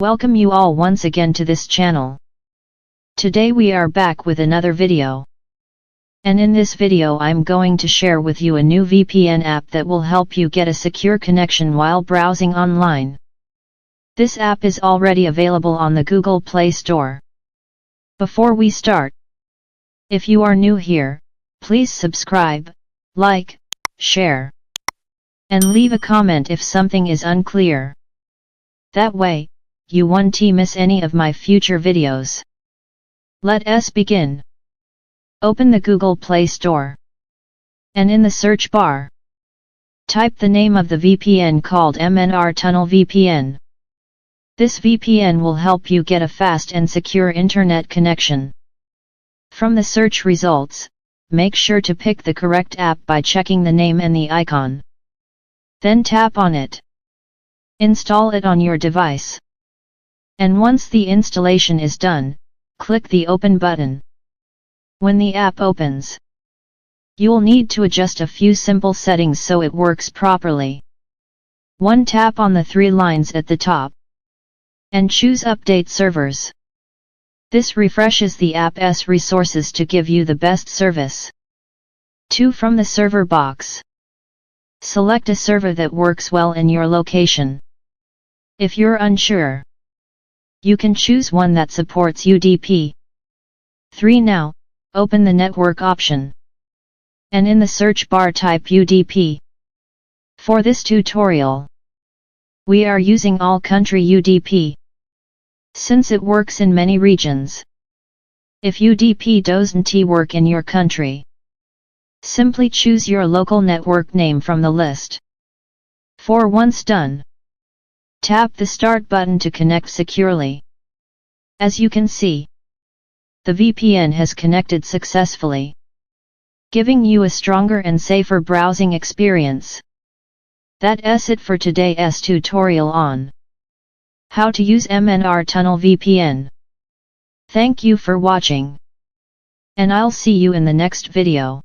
Welcome you all once again to this channel. Today we are back with another video. And in this video I'm going to share with you a new VPN app that will help you get a secure connection while browsing online. This app is already available on the Google Play Store. Before we start, if you are new here, please subscribe, like, share, and leave a comment if something is unclear. That way, you won't miss any of my future videos. Let us begin. Open the Google Play Store. And in the search bar, type the name of the VPN called MNR Tunnel VPN. This VPN will help you get a fast and secure internet connection. From the search results, make sure to pick the correct app by checking the name and the icon. Then tap on it. Install it on your device. And once the installation is done, click the Open button. When the app opens, you'll need to adjust a few simple settings so it works properly. 1. Tap on the 3 lines at the top and choose Update Servers. This refreshes the app's resources to give you the best service. 2. From the server box, select a server that works well in your location. If you're unsure, you can choose one that supports UDP. 3. Now, open the network option. And in the search bar type UDP. For this tutorial, we are using all country UDP, since it works in many regions. If UDP doesn't work in your country, simply choose your local network name from the list. 4. Once done, tap the Start button to connect securely. As you can see, the VPN has connected successfully, giving you a stronger and safer browsing experience. That's it for today's tutorial on how to use MNR Tunnel VPN. Thank you for watching, and I'll see you in the next video.